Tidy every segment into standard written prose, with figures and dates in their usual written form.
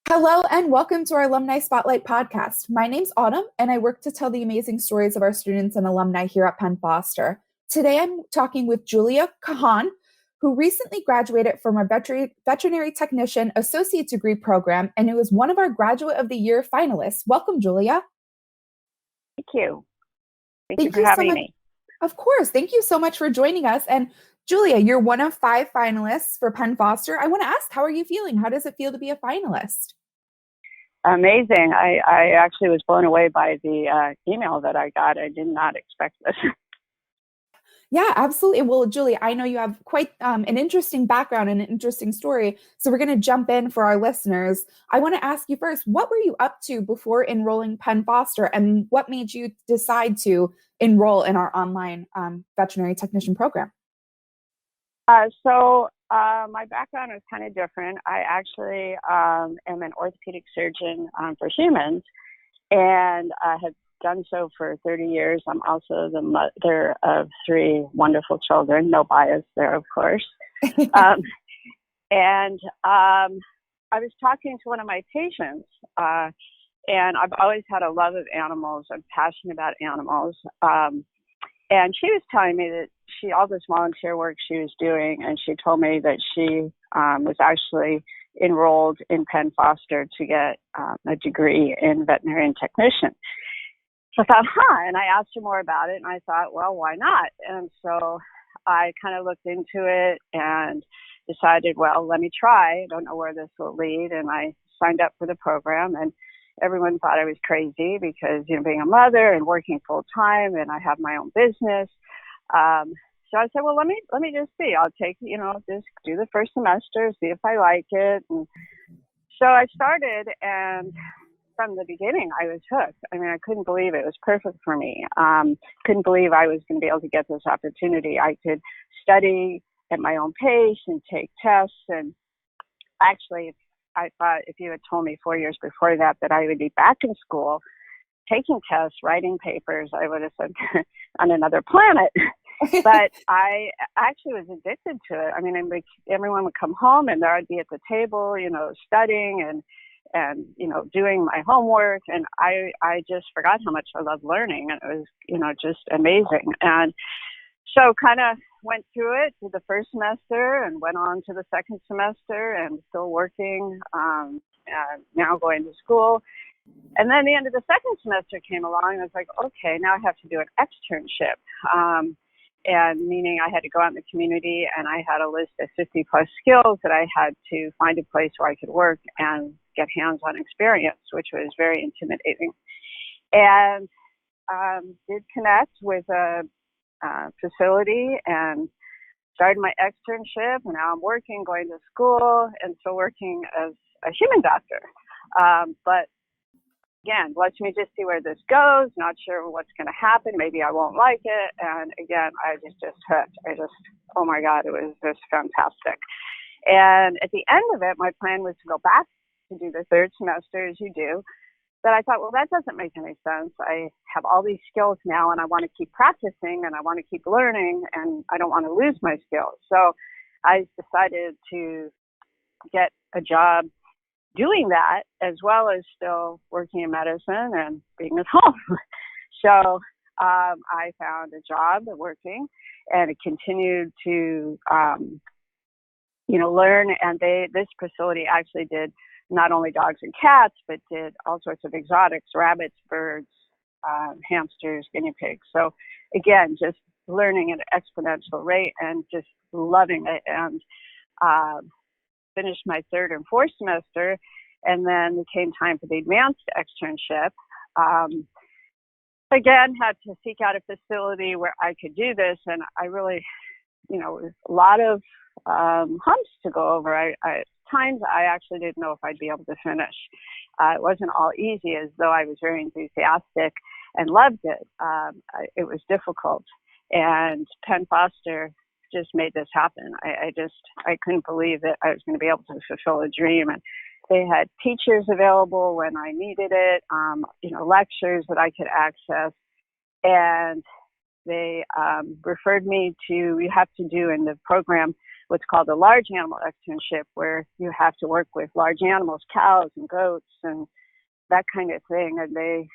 Hello and welcome to our Alumni Spotlight podcast. My name's Autumn and I work to tell the amazing stories of our students and alumni here at Penn Foster. Today I'm talking with Julia Kahan, who recently graduated from our veterinary technician associate degree program and who is one of our graduate of the year finalists. Welcome, Julia. Thank you. Thank you Thank for you so having much. me. Of course. Thank you so much for joining us. And Julia, you're one of 5 finalists for Penn Foster. I want to ask, how are you feeling? How does it feel to be a finalist? Amazing. I actually was blown away by the email that I got. I did not expect this. Yeah, absolutely. Well, Julie, I know you have quite an interesting background and an interesting story. So we're going to jump in for our listeners. I want to ask you first, what were you up to before enrolling Penn Foster and what made you decide to enroll in our online veterinary technician program? My background is kind of different. I actually am an orthopedic surgeon for humans, and I have done so for 30 years. I'm also the mother of 3 wonderful children. No bias there, of course. I was talking to one of my patients, and I've always had a love of animals. I'm passionate about animals. And she was telling me that all this volunteer work she was doing, and she told me that she was actually enrolled in Penn Foster to get a degree in veterinarian technician. So I thought, and I asked her more about it, and I thought, well, why not? And so I kind of looked into it and decided, well, let me try. I don't know where this will lead, and I signed up for the program, and everyone thought I was crazy because, being a mother and working full time, and I have my own business. So I said, well, let me just see. I'll take, just do the first semester, see if I like it. And so I started, and from the beginning, I was hooked. I mean, I couldn't believe it was perfect for me. Couldn't believe I was going to be able to get this opportunity. I could study at my own pace and take tests. And actually, I thought if you had told me 4 years before that I would be back in school, taking tests, writing papers, I would have said on another planet. But I actually was addicted to it. I mean, everyone would come home and there I'd be at the table, studying and doing my homework. And I just forgot how much I love learning. And it was, just amazing. And so kind of went through it to the first semester and went on to the second semester and still working, and now going to school. And then the end of the second semester came along and I was like, okay, now I have to do an externship. And meaning I had to go out in the community and I had a list of 50 plus skills that I had to find a place where I could work and get hands-on experience, which was very intimidating. And did connect with a facility and started my externship. And now I'm working, going to school, and still working as a human doctor. But again, let me just see where this goes. Not sure what's going to happen. Maybe I won't like it. And again, I was just hooked. Oh my God, it was just fantastic. And at the end of it, my plan was to go back to do the third semester as you do. But I thought, well, that doesn't make any sense. I have all these skills now and I want to keep practicing and I want to keep learning and I don't want to lose my skills. So I decided to get a job doing that as well as still working in medicine and being at home. So I found a job working and it continued to, learn. And this facility actually did not only dogs and cats, but did all sorts of exotics, rabbits, birds, hamsters, guinea pigs. So again, just learning at an exponential rate and just loving it. And finished my third and fourth semester, and then it came time for the advanced externship. Again, had to seek out a facility where I could do this, and I really, it was a lot of humps to go over. At times, I actually didn't know if I'd be able to finish. It wasn't all easy, as though I was very enthusiastic and loved it. It was difficult, and Penn Foster just made this happen. I couldn't believe that I was going to be able to fulfill a dream. And they had teachers available when I needed it, lectures that I could access. And they referred me to, you have to do in the program what's called a large animal externship, where you have to work with large animals, cows and goats and that kind of thing. And they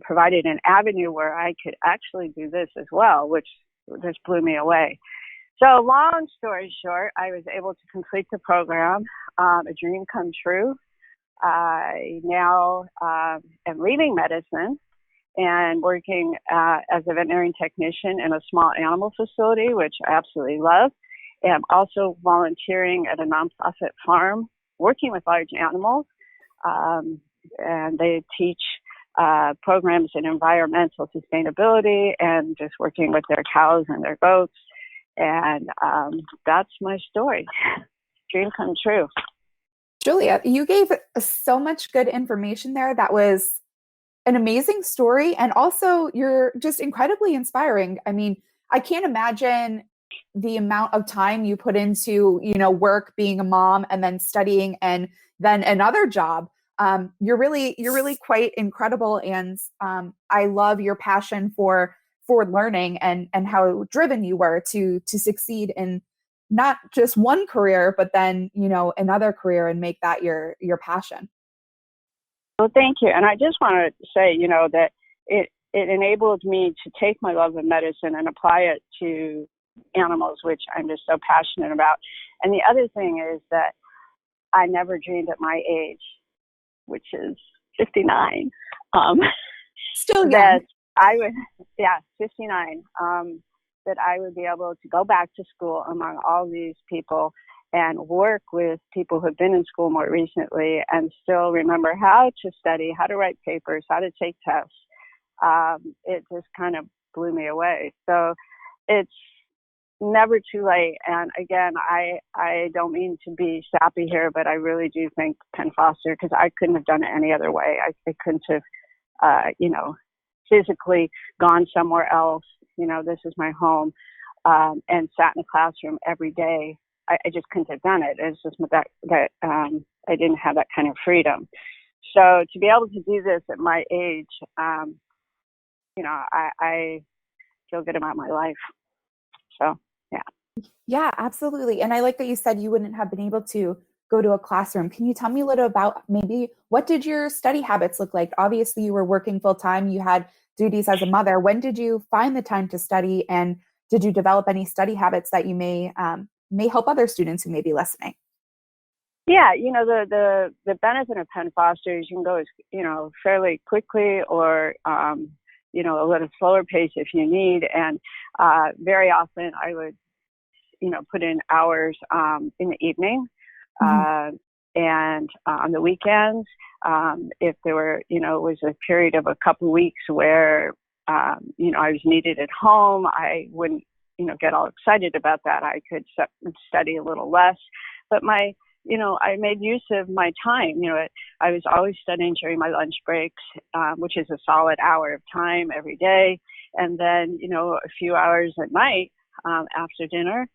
provided an avenue where I could actually do this as well, which just blew me away. So long story short, I was able to complete the program, a dream come true. I now am leaving medicine and working as a veterinary technician in a small animal facility, which I absolutely love. And I'm also volunteering at a nonprofit farm, working with large animals. And they teach programs in environmental sustainability and just working with their cows and their goats. And that's my story. Dream come true. Julia, you gave so much good information there. That was an amazing story. And also, you're just incredibly inspiring. I mean, I can't imagine the amount of time you put into, work, being a mom, and then studying, and then another job. You're really quite incredible. And I love your passion for learning and how driven you were to succeed in not just one career, but then, another career, and make that your passion. Well, thank you. And I just want to say, that it enabled me to take my love of medicine and apply it to animals, which I'm just so passionate about. And the other thing is that I never dreamed at my age, which is 59, Still young. that I would, 59, that I would be able to go back to school among all these people and work with people who have been in school more recently and still remember how to study, how to write papers, how to take tests. It just kind of blew me away. So it's never too late. And again, I don't mean to be sappy here, but I really do think Penn Foster, because I couldn't have done it any other way. I couldn't have, physically gone somewhere else. This is my home, and sat in a classroom every day. I just couldn't have done it. It's just that I didn't have that kind of freedom. So to be able to do this at my age, I feel good about my life. So, yeah. Yeah, absolutely. And I like that you said you wouldn't have been able to go to a classroom. Can you tell me a little about maybe what did your study habits look like? Obviously, you were working full time. You had duties as a mother. When did you find the time to study? And did you develop any study habits that you may help other students who may be listening? Yeah, the benefit of Penn Foster is you can go as, fairly quickly or, a little slower pace if you need. And very often I would, put in hours in the evening. And on the weekends, if there were, was a period of a couple of weeks where, I was needed at home, I wouldn't, get all excited about that. I could study a little less, but I made use of my time. I was always studying during my lunch breaks, which is a solid hour of time every day. And then, a few hours at night after dinner.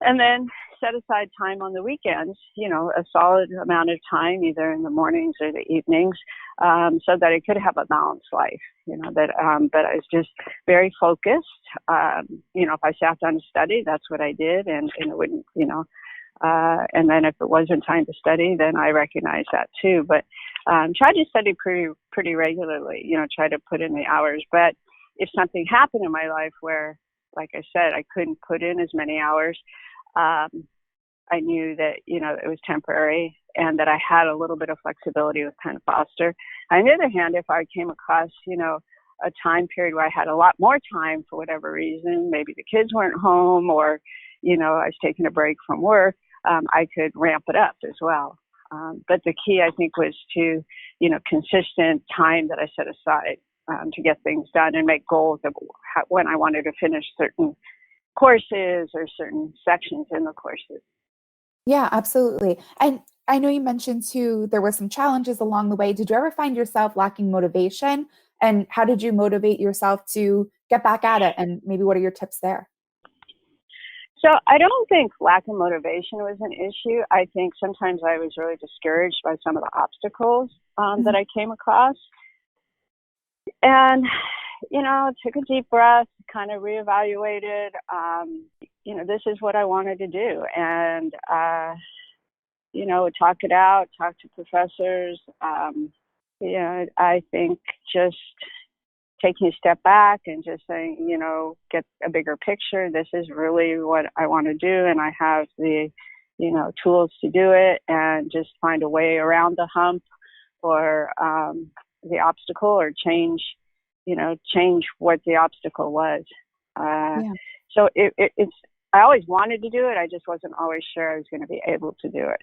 And then set aside time on the weekends, a solid amount of time, either in the mornings or the evenings, so that I could have a balanced life, but I was just very focused. If I sat down to study, that's what I did. And it wouldn't, and then if it wasn't time to study, then I recognized that too. But try to study pretty regularly, try to put in the hours. But if something happened in my life where, like I said, I couldn't put in as many hours, I knew that, it was temporary and that I had a little bit of flexibility with Penn Foster. On the other hand, if I came across, a time period where I had a lot more time for whatever reason, maybe the kids weren't home or, I was taking a break from work, I could ramp it up as well. But the key, I think, was to, consistent time that I set aside to get things done and make goals of when I wanted to finish certain courses or certain sections in the courses. Yeah, absolutely. And I know you mentioned too, there were some challenges along the way. Did you ever find yourself lacking motivation? And how did you motivate yourself to get back at it? And maybe what are your tips there? So I don't think lack of motivation was an issue. I think sometimes I was really discouraged by some of the obstacles that I came across. And, took a deep breath, kind of reevaluated, this is what I wanted to do. And, talk it out, talk to professors. I think just taking a step back and just saying, get a bigger picture. This is really what I want to do. And I have the, tools to do it, and just find a way around the hump or the obstacle, or change what the obstacle was. Yeah. So it's, I always wanted to do it. I just wasn't always sure I was going to be able to do it.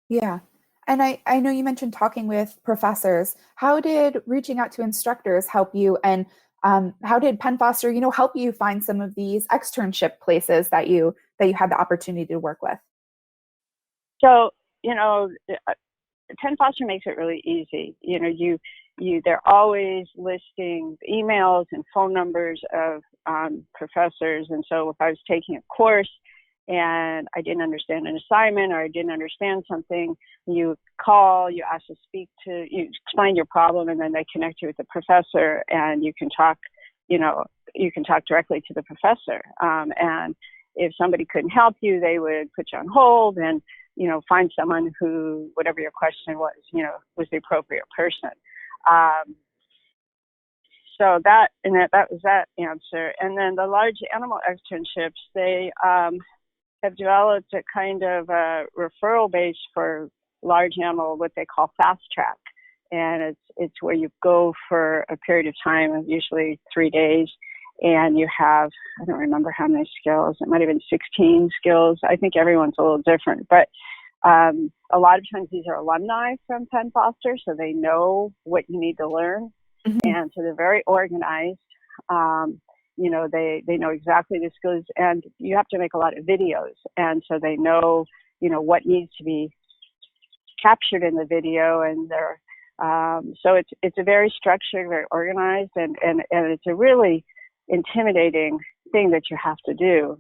Yeah. And I know you mentioned talking with professors. How did reaching out to instructors help you? And how did Penn Foster, help you find some of these externship places that you had the opportunity to work with? So, Penn Foster makes it really easy. They're always listing emails and phone numbers of professors. And so if I was taking a course and I didn't understand an assignment, or I didn't understand something, you call, you ask to speak to, you explain your problem, and then they connect you with the professor, and you can talk directly to the professor. And if somebody couldn't help you, they would put you on hold and, find someone who, whatever your question was, was the appropriate person. So that was that answer. And then the large animal externships, they have developed a kind of a referral base for large animal, what they call fast track. And it's where you go for a period of time, usually 3 days, and you have, I don't remember how many skills, it might have been 16 skills. I think everyone's a little different, but a lot of times these are alumni from Penn Foster, so they know what you need to learn. Mm-hmm. And so they're very organized. They know exactly the skills, and you have to make a lot of videos. And so they know, what needs to be captured in the video. And they're, so it's a very structured, very organized, and it's a really intimidating thing that you have to do,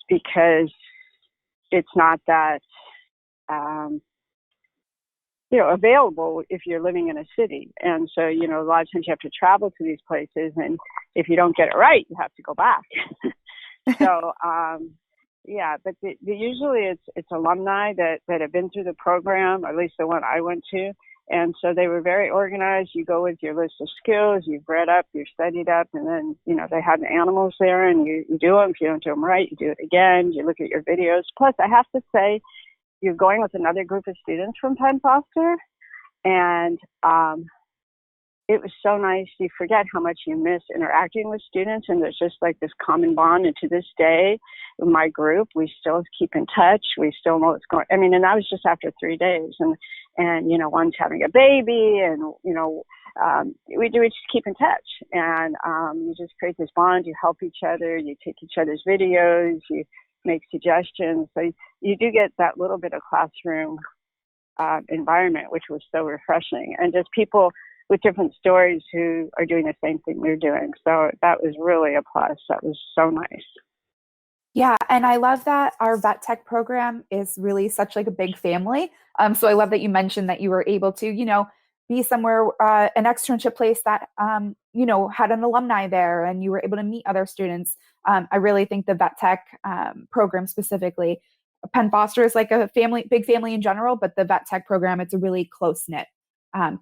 because it's not that, available if you're living in a city. And so, a lot of times you have to travel to these places, and if you don't get it right, you have to go back. So, but usually it's alumni that have been through the program, or at least the one I went to. And so they were very organized. You go with your list of skills, you've read up, you've studied up, and then, they had the animals there, and you do them. If you don't do them right, you do it again. You look at your videos. Plus, I have to say, you're going with another group of students from Penn Foster, and it was so nice. You forget how much you miss interacting with students, and there's just like this common bond. And to this day, in my group, we still keep in touch. We still know what's going. And that was just after 3 days, and one's having a baby, and we just keep in touch, and you just create this bond. You help each other. You take each other's videos. You make suggestions. So you do get that little bit of classroom environment, which was so refreshing, and just people with different stories who are doing the same thing we're doing. So that was really a plus. That was so nice. Yeah, and I love that our vet tech program is really such like a big family. So I love that you mentioned that you were able to, be somewhere, an externship place that, had an alumni there, and you were able to meet other students. I really think the vet tech program specifically, Penn Foster is like a big family in general, but the vet tech program, it's a really close-knit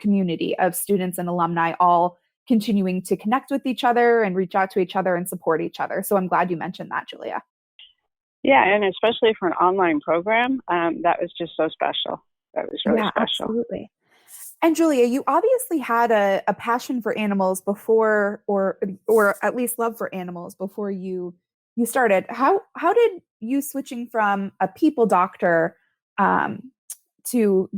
community of students and alumni all continuing to connect with each other and reach out to each other and support each other. So I'm glad you mentioned that, Julia. Yeah, and especially for an online program, that was just so special. That was really special. Absolutely. And Julia, you obviously had a passion for animals before, or at least love for animals before you started. How did you switching from a people doctor to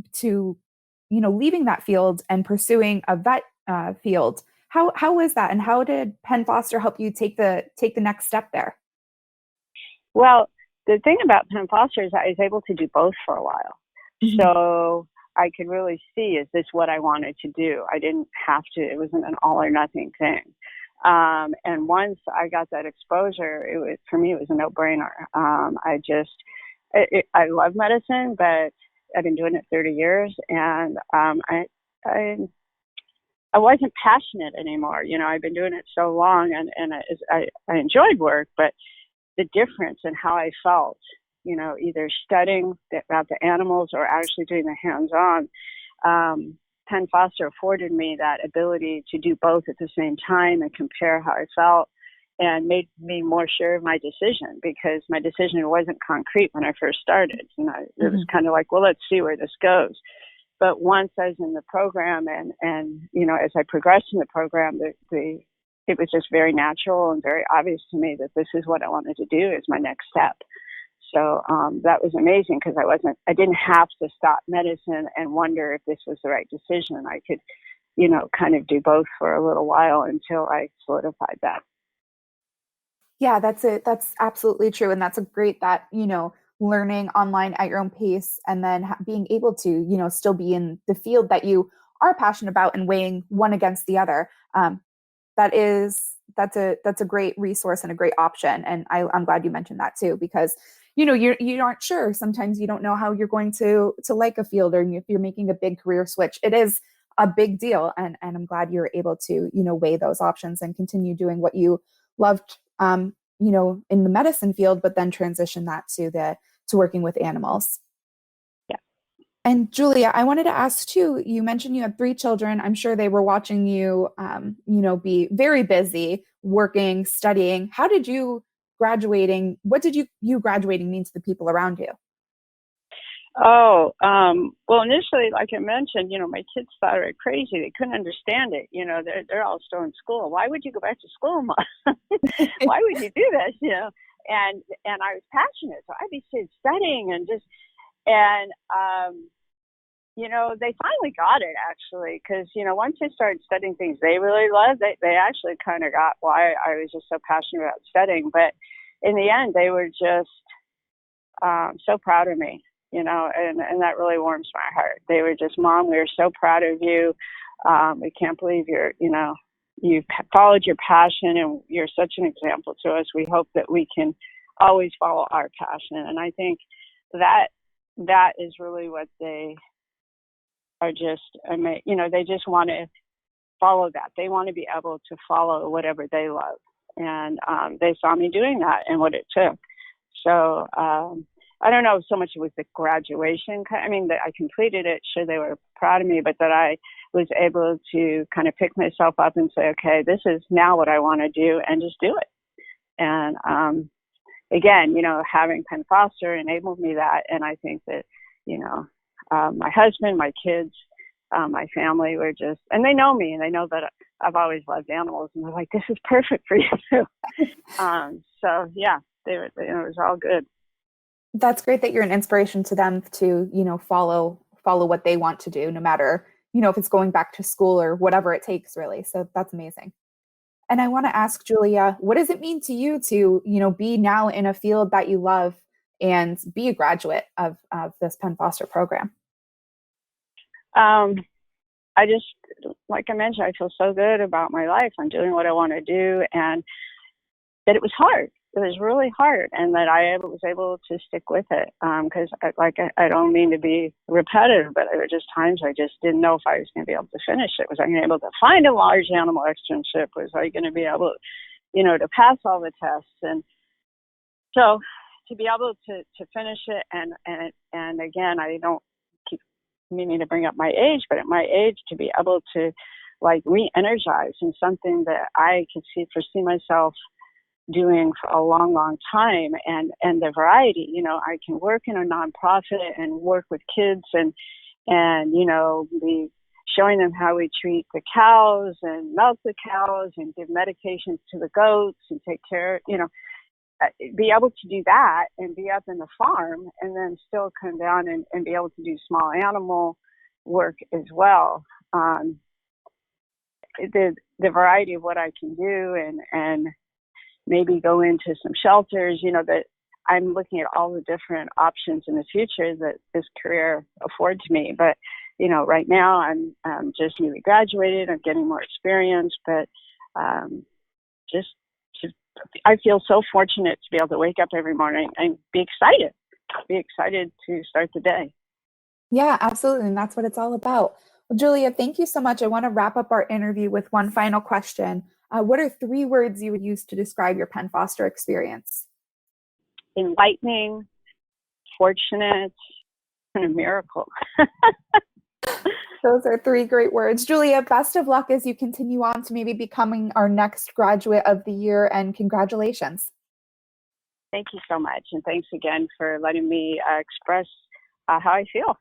leaving that field and pursuing a vet field? How was that, and how did Penn Foster help you take the next step there? Well, the thing about Penn Foster is I was able to do both for a while. Mm-hmm. So I could really see, is this what I wanted to do? I didn't have to, it wasn't an all or nothing thing. And once I got that exposure, for me, it was a no-brainer. I love medicine, but I've been doing it 30 years, and I I wasn't passionate anymore. You know, I've been doing it so long, and I enjoyed work, but the difference in how I felt, you know, either studying about the animals or actually doing the hands-on, Penn Foster afforded me that ability to do both at the same time and compare how I felt, and made me more sure of my decision, because my decision wasn't concrete when I first started. You know, it was kind of like, well, let's see where this goes. But once I was in the program, and you know, as I progressed in the program, it was just very natural and very obvious to me that this is what I wanted to do as my next step. So that was amazing, because I didn't have to stop medicine and wonder if this was the right decision. I could, you know, kind of do both for a little while until I solidified that. Yeah, that's it. That's absolutely true. And that's a great that, learning online at your own pace and then being able to, still be in the field that you are passionate about and weighing one against the other. That's a great resource and a great option. And I'm glad you mentioned that too, because you aren't sure. Sometimes you don't know how you're going to like a field, or if you're making a big career switch. It is a big deal, and I'm glad you're able to weigh those options and continue doing what you loved, in the medicine field, but then transition that to working with animals. Yeah. And Julia, I wanted to ask too, you mentioned you had 3 children. I'm sure they were watching you, be very busy working, studying. How did what did you graduating mean to the people around you? Oh, well, initially, like I mentioned, you know, my kids thought I was crazy. They couldn't understand it. You know, they're all still in school. Why would you go back to school, Mom? Why would you do this? You know, and I was passionate, so I'd be studying and just and you know, they finally got it, actually, because you know, once they started studying things they really loved, they actually kind of got why I was just so passionate about studying. But in the end, they were just so proud of me, you know, and that really warms my heart. They were just, Mom, we are so proud of you. We can't believe you've followed your passion, and you're such an example to us. We hope that we can always follow our passion. And I think that is really what they are just, you know, they just want to follow that. They want to be able to follow whatever they love. And they saw me doing that and what it took. So I don't know so much it was the graduation. I mean, that I completed it. Sure, they were proud of me, but that I was able to kind of pick myself up and say, okay, this is now what I want to do, and just do it. And again, you know, having Penn Foster enabled me that. And I think that, you know, my husband, my kids, my family were just, and they know me, and they know that I've always loved animals, and they're like, this is perfect for you too. So yeah, it was all good. That's great that you're an inspiration to them to, follow what they want to do, no matter, if it's going back to school or whatever it takes, really. So that's amazing. And I want to ask Julia, what does it mean to you to, be now in a field that you love and be a graduate of this Penn Foster program? I just, like I mentioned, I feel so good about my life. I'm doing what I want to do, and that it was hard. It was really hard, and that I was able to stick with it. Because, I don't mean to be repetitive, but there were just times I just didn't know if I was going to be able to finish it. Was I going to be able to find a large animal externship? Was I going to be able, to pass all the tests? And so, to be able to finish it, and again, I don't keep meaning to bring up my age, but at my age, to be able to re-energize in something that I could foresee myself doing for a long, long time, and the variety, I can work in a nonprofit and work with kids and be showing them how we treat the cows and milk the cows and give medications to the goats and take care, be able to do that and be up in the farm, and then still come down and be able to do small animal work as well. The variety of what I can do, and maybe go into some shelters, that I'm looking at all the different options in the future that this career affords me. But, right now I'm just newly graduated. I'm getting more experience, but I feel so fortunate to be able to wake up every morning and be excited to start the day. Yeah, absolutely. And that's what it's all about. Well, Julia, thank you so much. I want to wrap up our interview with one final question. What are three words you would use to describe your Penn Foster experience? Enlightening, fortunate, and a miracle. Those are three great words. Julia, best of luck as you continue on to maybe becoming our next graduate of the year, and congratulations. Thank you so much. And thanks again for letting me express how I feel.